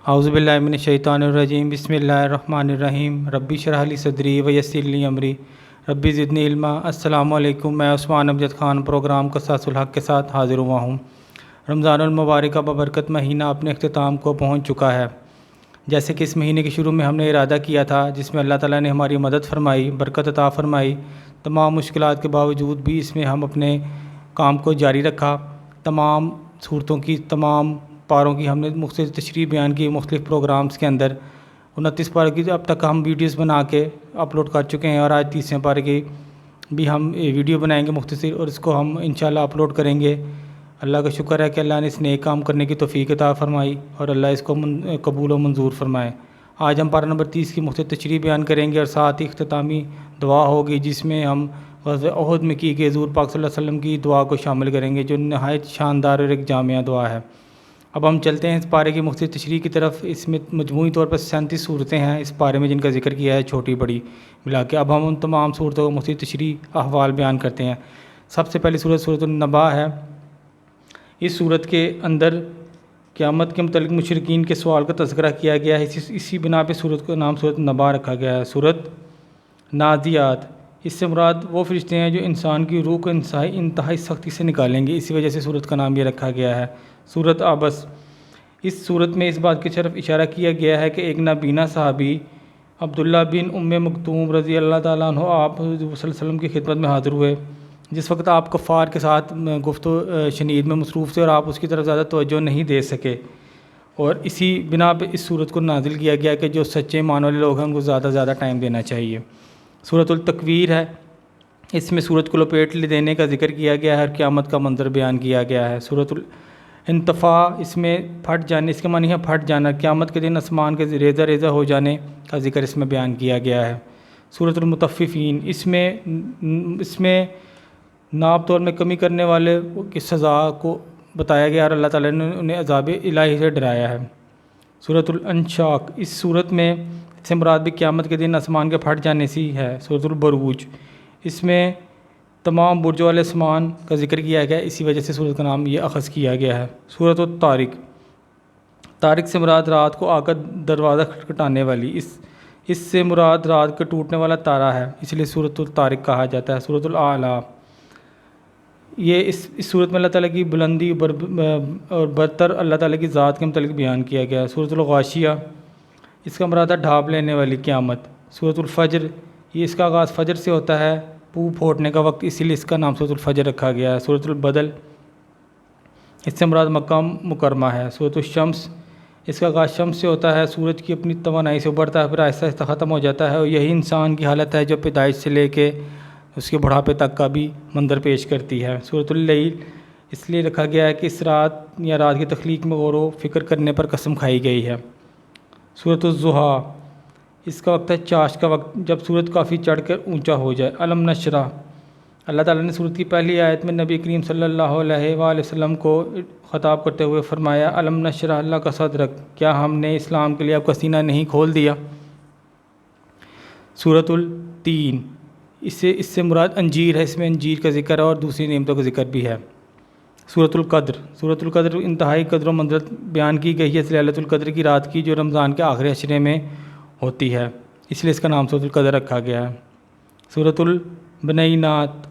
اعوذ باللہ من الشیطان الرجیم بسم اللہ الرحمن الرحیم ربی اشرح لی صدری ویسر لی امری ربی زدنی علما۔ السلام علیکم، میں عثمان امجد خان پروگرام قصاص الحق کے ساتھ حاضر ہوا ہوں۔ رمضان المبارک کا ببرکت مہینہ اپنے اختتام کو پہنچ چکا ہے۔ جیسے کہ اس مہینے کے شروع میں ہم نے ارادہ کیا تھا، جس میں اللہ تعالیٰ نے ہماری مدد فرمائی، برکت عطا فرمائی، تمام مشکلات کے باوجود بھی اس میں ہم اپنے کام کو جاری رکھا۔ تمام صورتوں کی، تمام پاروں کی ہم نے مختلف تشریح بیان کی مختلف پروگرامز کے اندر۔ 29 پارے کی اب تک ہم ویڈیوز بنا کے اپلوڈ کر چکے ہیں، اور آج 30ویں پارے کی بھی ہم ویڈیو بنائیں گے مختصر، اور اس کو ہم انشاءاللہ اپلوڈ کریں گے۔ اللہ کا شکر ہے کہ اللہ نے اس نیک کام کرنے کی توفیق عطا فرمائی، اور اللہ اس کو قبول و منظور فرمائے۔ آج ہم پارہ نمبر 30 کی مختلف تشریح بیان کریں گے، اور ساتھ ہی اختتامی دعا ہوگی، جس میں ہم غزوہ احد میں کی گئی حضور پاک صلی اللہ علیہ وسلم کی دعا کو شامل کریں گے، جو نہایت شاندار اور ایک جامع دعا ہے۔ اب ہم چلتے ہیں اس پارے کی مختلف تشریح کی طرف۔ اس میں مجموعی طور پر 37 صورتیں ہیں اس پارے میں، جن کا ذکر کیا ہے چھوٹی بڑی ملا کے۔ اب ہم ان تمام صورتوں کو مختلف تشریح احوال بیان کرتے ہیں۔ سب سے پہلی صورت سورۃ النبا ہے۔ اس صورت کے اندر قیامت کے متعلق مشرکین کے سوال کا تذکرہ کیا گیا ہے، اسی بنا پہ صورت کا نام سورۃ النبا رکھا گیا ہے۔ سورۃ نادیات، اس سے مراد وہ فرشتے ہیں جو انسان کی روح کو انتہائی سختی سے نکالیں گے، اسی وجہ سے صورت کا نام یہ رکھا گیا ہے۔ سورۃ عبس، اس صورت میں اس بات کی طرف اشارہ کیا گیا ہے کہ ایک نابینا صحابی عبداللہ بن ام مکتوم رضی اللہ تعالیٰ عنہ آپ حضور صلی اللہ علیہ وسلم کی خدمت میں حاضر ہوئے، جس وقت آپ کفار کے ساتھ گفت و شنید میں مصروف تھے، اور آپ اس کی طرف زیادہ توجہ نہیں دے سکے، اور اسی بنا پہ اس صورت کو نازل کیا گیا کہ جو سچے ایمان والے لوگ ہیں ان کو زیادہ زیادہ ٹائم دینا چاہیے۔ سورۃ التکویر ہے، اس میں سورج کو لپیٹ دینے کا ذکر کیا گیا ہے اور قیامت کا منظر بیان کیا گیا ہے۔ سورۃ الانطفاء، اس میں پھٹ جانے، اس کے معنی ہے پھٹ جانا، قیامت کے دن آسمان کے ریزہ ریزہ ہو جانے کا ذکر اس میں بیان کیا گیا ہے۔ سورۃ المطففین، اس میں ناپ طور میں کمی کرنے والے کی سزا کو بتایا گیا، اور اللہ تعالیٰ نے انہیں عذاب الہی سے ڈرایا ہے۔ سورۃ الانشاق، اس صورت میں سے مراد بھی قیامت کے دن آسمان کے پھٹ جانے سے ہے۔ سورۃ البروج، اس میں تمام برج والے آسمان کا ذکر کیا گیا ہے، اسی وجہ سے سورت کا نام یہ اخذ کیا گیا ہے۔ سورۃ الطارق، طارق سے مراد رات کو آ کر دروازہ کھٹکھٹانے والی، اس سے مراد رات کا ٹوٹنے والا تارا ہے، اس لیے سورۃ الطارق کہا جاتا ہے۔ سورۃ الاعلیٰ، یہ اس صورت میں اللہ تعالیٰ کی بلندی اور برتر اللہ تعالیٰ کی ذات کے متعلق بیان کیا گیا ہے۔ سورۃ الغاشیہ، اس کا مراد ہے ڈھانپ لینے والی قیامت۔ سورۃ الفجر، یہ اس کا آغاز فجر سے ہوتا ہے، پو پھوٹنے کا وقت، اسی لیے اس کا نام سورۃ الفجر رکھا گیا ہے۔ سورۃ البدل، اس سے مراد مکہ مکرمہ ہے۔ سورۃ الشمس، اس کا آغاز شمس سے ہوتا ہے، سورج کی اپنی توانائی سے ابھرتا ہے، پھر آہستہ آہستہ ختم ہو جاتا ہے، اور یہی انسان کی حالت ہے جو پیدائش سے لے کے اس کے بڑھاپے تک کا بھی منظر پیش کرتی ہے۔ سورۃ اللیل، اس لیے رکھا گیا ہے کہ اس رات یا رات کی تخلیق میں غور و فکر کرنے پر قسم کھائی گئی ہے۔ سورۃ الضحیٰ، اس کا وقت ہے چاش کا وقت، جب سورج کافی چڑھ کر اونچا ہو جائے۔ الم نشرح، اللہ تعالیٰ نے سورت کی پہلی آیت میں نبی کریم صلی اللہ علیہ وآلہ وسلم کو خطاب کرتے ہوئے فرمایا، الم نشرح اللہ کا صدرک، کیا ہم نے اسلام کے لیے آپ کا سینہ نہیں کھول دیا۔ سورۃ التین، اس سے مراد انجیر ہے، اس میں انجیر کا ذکر ہے اور دوسری نعمتوں کا ذکر بھی ہے۔ سورۃ القدر، سورۃ القدر انتہائی قدر و منزلت بیان کی گئی ہے اس ليلۃ القدر کی رات کی، جو رمضان کے آخری عشرے میں ہوتی ہے، اس لیے اس کا نام سورۃ القدر رکھا گیا ہے۔ سورۃ البینات،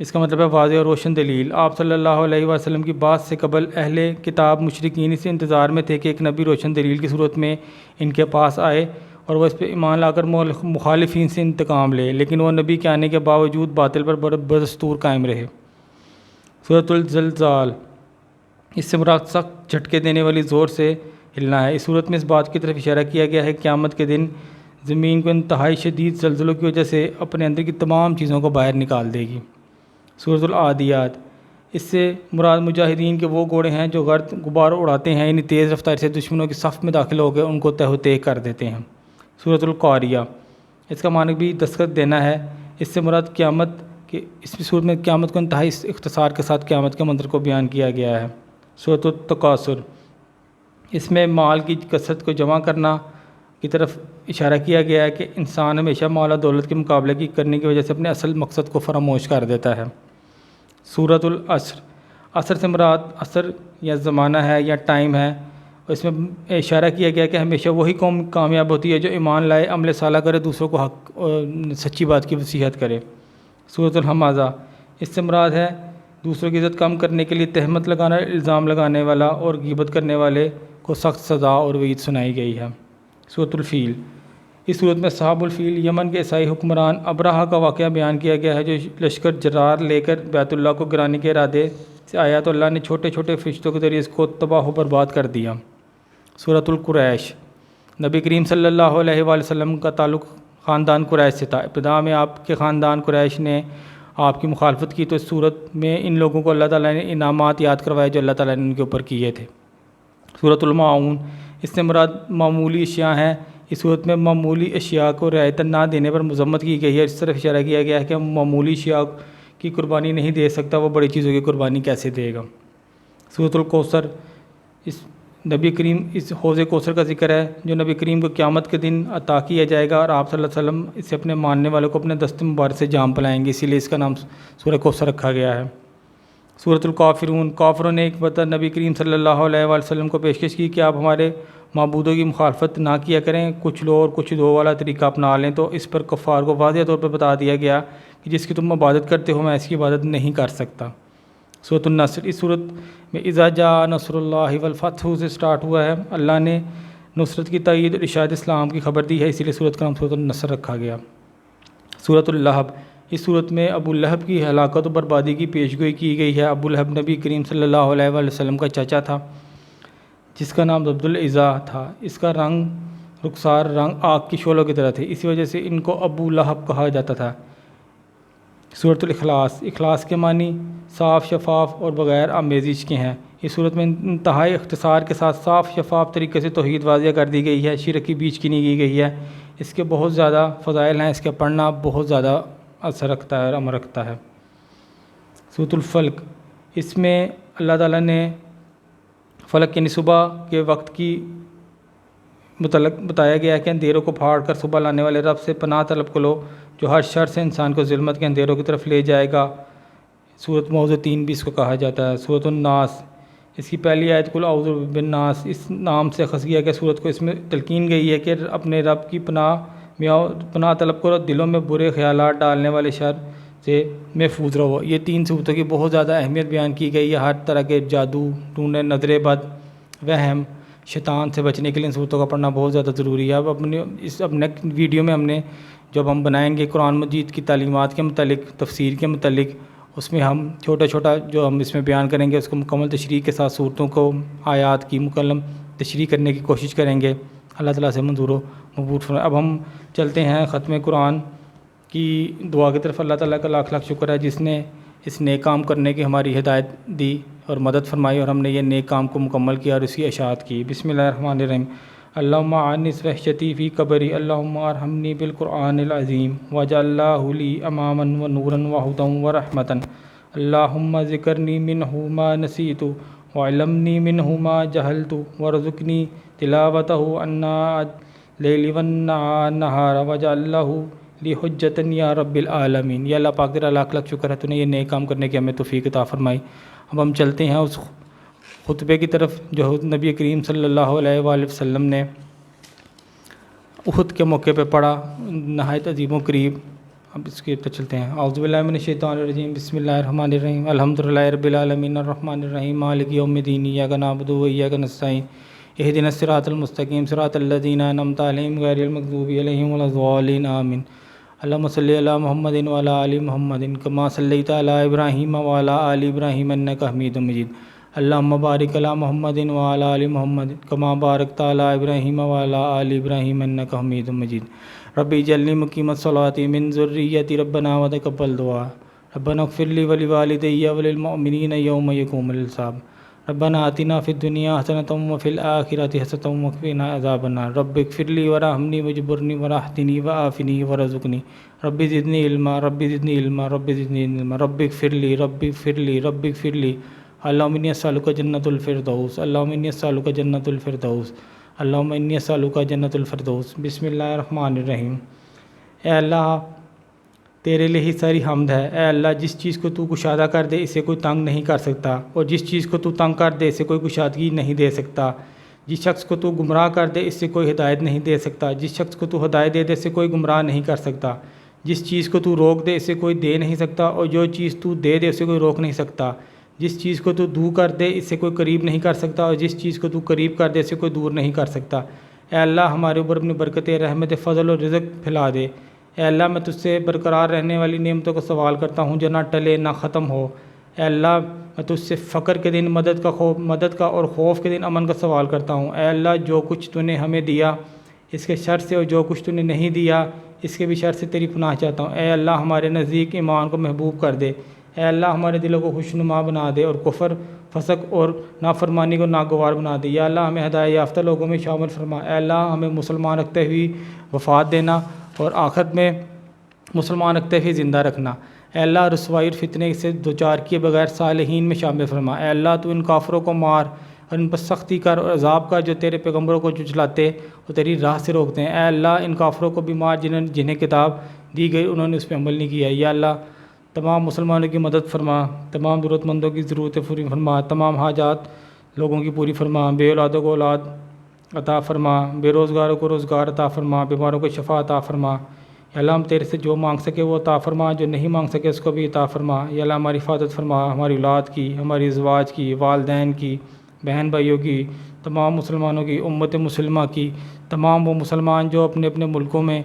اس کا مطلب ہے واضح اور روشن دلیل۔ آپ صلی اللہ علیہ وسلم کی بات سے قبل اہل کتاب مشرکین اس انتظار میں تھے کہ ایک نبی روشن دلیل کی صورت میں ان کے پاس آئے اور وہ اس پہ ایمان لا کر مخالفین سے انتقام لے، لیکن وہ نبی کے آنے کے باوجود باطل پر بدستور قائم رہے۔ سورۃ الزلزال، اس سے مراد سخت جھٹکے دینے والی زور سے ہلنا ہے۔ اس صورت میں اس بات کی طرف اشارہ کیا گیا ہے کہ قیامت کے دن زمین کو انتہائی شدید زلزلوں کی وجہ سے اپنے اندر کی تمام چیزوں کو باہر نکال دے گی۔ سورۃ العادیات، اس سے مراد مجاہدین کے وہ گھوڑے ہیں جو گرد غبار اڑاتے ہیں، یعنی تیز رفتار سے دشمنوں کی صف میں داخل ہو کے ان کو تہ و تیہ کر دیتے ہیں۔ سورۃ القاریہ، اس کا معنی بھی دستخط دینا ہے، اس سے مراد قیامت کے، اس صورت میں قیامت کو انتہائی اختصار کے ساتھ قیامت کے منظر کو بیان کیا گیا ہے۔ سورۃ التکاثر، اس میں مال کی کثرت کو جمع کرنا کی طرف اشارہ کیا گیا ہے کہ انسان ہمیشہ مال و دولت کے مقابلے کی کرنے کی وجہ سے اپنے اصل مقصد کو فراموش کر دیتا ہے۔ سورۃ العصر، عصر سے مراد عصر یا زمانہ ہے یا ٹائم ہے، اور اس میں اشارہ کیا گیا کہ ہمیشہ وہی قوم کامیاب ہوتی ہے جو ایمان لائے، عمل صالح کرے، دوسروں کو حق سچی بات کی نصیحت کرے۔ سورۃ الحمزہ، اس سے مراد ہے دوسروں کی عزت کم کرنے کے لیے تہمت لگانا، الزام لگانے والا اور غیبت کرنے والے کو سخت سزا اور وعید سنائی گئی ہے۔ سورۃ الفیل، اس صورت میں صحاب الفیل یمن کے عیسائی حکمران ابرہہ کا واقعہ بیان کیا گیا ہے جو لشکر جرار لے کر بیت اللہ کو گرانے کے ارادے سے آیا تو اللہ نے چھوٹے چھوٹے فرشتوں کے ذریعے اس کو تباہ و برباد کر دیا۔ سورۃ القریش، نبی کریم صلی اللہ علیہ وآلہ وسلم کا تعلق خاندان قریش سے تھا۔ ابتدا میں آپ کے خاندان قریش نے آپ کی مخالفت کی تو اس صورت میں ان لوگوں کو اللہ تعالیٰ نے انعامات یاد کروائے جو اللہ تعالیٰ نے ان کے اوپر کیے تھے۔ سورۃ الماعون، اس سے مراد معمولی اشیاء ہیں۔ اس صورت میں معمولی اشیاء کو رعایت نہ دینے پر مذمت کی گئی ہے۔ اس طرف اشارہ کیا گیا ہے کہ معمولی اشیاء کی قربانی نہیں دے سکتا، وہ بڑی چیزوں کی قربانی کیسے دے گا۔ سورۃ الکوثر، اس نبی کریم، اس حوض کوثر کا ذکر ہے جو نبی کریم کو قیامت کے دن عطا کیا جائے گا اور آپ صلی اللہ علیہ وسلم اسے اپنے ماننے والوں کو اپنے دست مبارک سے جام پلائیں گے، اسی لیے اس کا نام سورہ کوثر رکھا گیا ہے۔ سورۃ الکافرون، کافروں نے ایک بار نبی کریم صلی اللہ علیہ وآلہ وسلم کو پیشکش کی کہ آپ ہمارے معبودوں کی مخالفت نہ کیا کریں، کچھ لو اور کچھ دو والا طریقہ اپنا لیں، تو اس پر کفار کو واضح طور پر بتا دیا گیا کہ جس کی تم عبادت کرتے ہو میں ایسی عبادت نہیں کر سکتا۔ سورۃ النصر، اس صورت میں اذا جاء نصر اللہ والفتح سے سٹارٹ ہوا ہے۔ اللہ نے نصرت کی تائید اور اشاعت اسلام کی خبر دی ہے، اسی لیے صورت کا نام سورۃ النصر رکھا گیا۔ سورۃ اللہب، اس صورت میں ابو لہب کی ہلاکت و بربادی کی پیشگوئی کی گئی ہے۔ ابو لہب نبی کریم صلی اللہ علیہ وآلہ وسلم کا چاچا تھا جس کا نام عبد العزیٰ تھا۔ اس کا رخسار رنگ آگ کی شعلوں کی طرح تھے، اسی وجہ سے ان کو ابو لہب کہا جاتا تھا۔ سورۃ الاخلاص، اخلاص کے معنی صاف، شفاف اور بغیر آمیزش کے ہیں۔ اس صورت میں انتہائی اختصار کے ساتھ صاف شفاف طریقے سے توحید واضح کر دی گئی ہے، شرک کی بیچ کی نہیں کی گئی ہے۔ اس کے بہت زیادہ فضائل ہیں، اس کا پڑھنا بہت زیادہ اثر رکھتا ہے اور امر رکھتا ہے۔ سورۃ الفلق، اس میں اللہ تعالیٰ نے فلق یعنی صبح کے وقت کی متعلق بتایا گیا ہے کہ اندھیروں کو پھاڑ کر صبح لانے والے رب سے پناہ طلب کرو جو ہر شر سے انسان کو ظلمت کے اندھیروں کی طرف لے جائے گا۔ سورۃ موعظتین بھی اس کو کہا جاتا ہے۔ سورۃ الناس، اس کی پہلی آیت قل اعوذ بالناس، اس نام سے اخذ کیا گیا سورت کو۔ اس میں تلقین گئی ہے کہ اپنے رب کی پناہ طلب کرو، دلوں میں برے خیالات ڈالنے والے شر سے محفوظ رہو۔ یہ تین صورتوں کی بہت زیادہ اہمیت بیان کی گئی ہے۔ ہر طرح کے جادو ٹونے، نظر بد، وہم، شیطان سے بچنے کے لیے ان صورتوں کا پڑھنا بہت زیادہ ضروری ہے۔ اب نیکسٹ ویڈیو میں جب ہم بنائیں گے قرآن مجید کی تعلیمات کے متعلق، تفسیر کے متعلق، اس میں ہم چھوٹا چھوٹا جو ہم اس میں بیان کریں گے اس کو مکمل تشریح کے ساتھ صورتوں کو، آیات کی مکمل تشریح کرنے کی کوشش کریں گے۔ اللہ تعالیٰ سے منظور و مقبول فرمائے۔ اب ہم چلتے ہیں ختم قرآن کی دعا کی طرف۔ اللہ تعالیٰ کا لاکھ لاکھ شکر ہے جس نے اس نیک کام کرنے کی ہماری ہدایت دی اور مدد فرمائی اور ہم نے یہ نیک کام کو مکمل کیا اور اس کی اشاعت کی۔ بسم اللہ الرحمن الرحیم۔ اللہم عنس وحشتی فی قبری، اللہم ارحمنی بالقرآن العظیم واجعلہ لی اماما ونورا وہدی ورحمتا، اللہم ذکرنی منہ ما نسیت وعلمنی منہ ما جہلت ورزقنی تلاوتہ آناء اللیل والنہار واجعلہ لی حجتا یا رب العالمین۔ یا اللہ پاک تیرا لاکھ لاکھ شکر ہے تو نے یہ نیک کام کرنے کی ہمیں توفیق عطا فرمائی۔ اب ہم چلتے ہیں اس خطبے کی طرف جو نبی کریم صلی اللہ علیہ وآلہ وسلم نے احد کے موقع پہ پڑھا، نہایت عظیم و قریب۔ اب اس کے طرف چلتے ہیں۔ اعوذ باللہ من الشیطان الرجیم، بسم اللہ الرحمن الرحیم، الحمدللہ رب العالمین الرحمن الرحیم مالک یوم الدین، ایاک نعبد و ایاک نستعین، اہدنا الصراط المستقیم صراط الذین انعمت علیہم غیر المغضوب علیہم ولا الضالین، آمین۔ اللہم صلی علی محمد وعلی آل محمد کما صلیت علی ابراہیم وعلی آل ابراہیم انک حمید مجید، اللہم بارک علی محمد وعلی آل محمد کما بارکت علی ابراہیم وعلی آل ابراہیم انک حمید مجید، رب اجعلنی مقیم الصلاۃ من ذریتی ربنا وتقبل دعاء، ربنا اغفر لی ولوالدی وللمؤمنین یوم یقوم الحساب، ربنا آتنا فی الدنیا حسنۃ وفی الآخرۃ حسنۃ وقنا عذاب النار، رب اغفر لی ورحمنی واجبرنی وراحمنی وعافنی ورزقنی، رب زدنی علما، رب زدنی علما، رب زدنی علما، رب اغفر لی، رب اغفر لی، رب اغفر لی، اللہم انی اسألک جنۃ الفردوس، اللہم انی اسألک جنۃ الفردوس، اللہم انی اسألک جنۃ الفردوس۔ بسم اللہ الرحمن الرحیم۔ اے اللہ تیرے لیے ہی ساری حمد ہے۔ اے اللہ جس چیز کو تو کشادہ کر دے اسے کوئی تنگ نہیں کر سکتا، اور جس چیز کو تو تنگ کر دے اسے کوئی کشادگی نہیں دے سکتا۔ جس شخص کو تو گمراہ کر دے اس سے کوئی ہدایت نہیں دے سکتا، جس شخص کو تو ہدایت دے دے اس سے کوئی گمراہ نہیں کر سکتا، جس چیز کو تو روک دے اس سے کوئی دے نہیں سکتا، اور جو چیز تو دے دے اس سے کوئی روک نہیں سکتا، جس چیز کو تو دور کر دے اس سے کوئی قریب نہیں کر سکتا، اور جس چیز کو تو قریب کر دے اس سے کوئی دور نہیں کر سکتا۔ اے اللہ ہمارے اوپر اپنی برکت رحمت فضل و رزق پھیلا دے۔ اے اللہ میں تجھ سے برقرار رہنے والی نعمتوں کو سوال کرتا ہوں جو نہ ٹلے نہ ختم ہو۔ اے اللہ میں تجھ سے فقر کے دن مدد کا اور خوف کے دن امن کا سوال کرتا ہوں۔ اے اللہ جو کچھ تو نے ہمیں دیا اس کے شر سے، اور جو کچھ تو نے نہیں دیا اس کے بھی شر سے تیری پناہ چاہتا ہوں۔ اے اللہ ہمارے نزدیک ایمان کو محبوب کر دے۔ اے اللہ ہمارے دلوں کو خوشنما بنا دے اور کفر فسق اور نافرمانی کو ناگوار بنا دے۔ یا اللہ ہمیں ہدایت یافتہ لوگوں میں شامل فرما۔ اے اللہ ہمیں مسلمان رکھتے ہوئے وفات دینا اور آخرت میں مسلمان رکھتے ہوئے زندہ رکھنا۔ اے اللہ رسوائی اور فتنے سے دوچار کیے بغیر صالحین میں شامل فرما۔ اے اللہ تو ان کافروں کو مار اور ان پر سختی کر اور عذاب کر جو تیرے پیغمبروں کو جھٹلاتے اور تیری راہ سے روکتے ہیں۔ اے اللہ ان کافروں کو بھی مار جنہیں کتاب دی گئی انہوں نے اس پہ عمل نہیں کیا۔ یا اللہ تمام مسلمانوں کی مدد فرما، تمام ضرورت مندوں کی ضرورتیں پوری فرما، تمام حاجات لوگوں کی پوری فرما، بے اولادوں کو اولاد عطا فرما، بے روزگاروں کو روزگار عطا فرما، بیماروں کو شفا عطا فرما۔ یا اللہ ہم تیرے سے جو مانگ سکے وہ عطا فرما، جو نہیں مانگ سکے اس کو بھی عطا فرما۔ یا اللہ ہماری حفاظت فرما، ہماری اولاد کی، ہماری ازواج کی، والدین کی، بہن بھائیوں کی، تمام مسلمانوں کی، امت مسلمہ کی، تمام وہ مسلمان جو اپنے اپنے ملکوں میں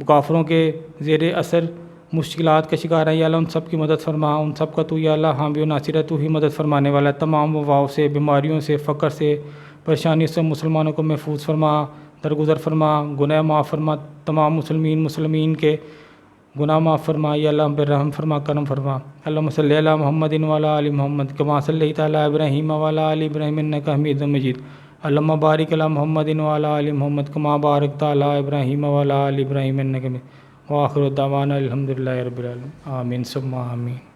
کافروں کے زیر اثر مشکلات کا شکار ہیں۔ یا اللہ ان سب کی مدد فرما، ان سب کا تو یا اللہ حامی و ناصر ہے، تو ہی مدد فرمانے والا ہے۔ تمام وباؤں سے، بیماریوں سے، فقر سے، پریشانیوں سے مسلمانوں کو محفوظ فرما، درگزر فرما، گناہ معاف فرما، تمام مسلمین کے گناہ معاف فرما۔ یا اللہ ہم پہ رحم فرما، کرم فرما۔ اللہم صلی علی محمد وعلی آل محمد کما صلیت علی ابراہیم وعلی آل ابراہیم انک حمید مجید۔ اللہم بارک علی محمد وعلی آل محمد کما بارکت علی ابراہیم وعلی آل ابراہیم انک حمید۔ وآخر دعوانا الحمدللہ رب العالمین، آمین ثم آمین۔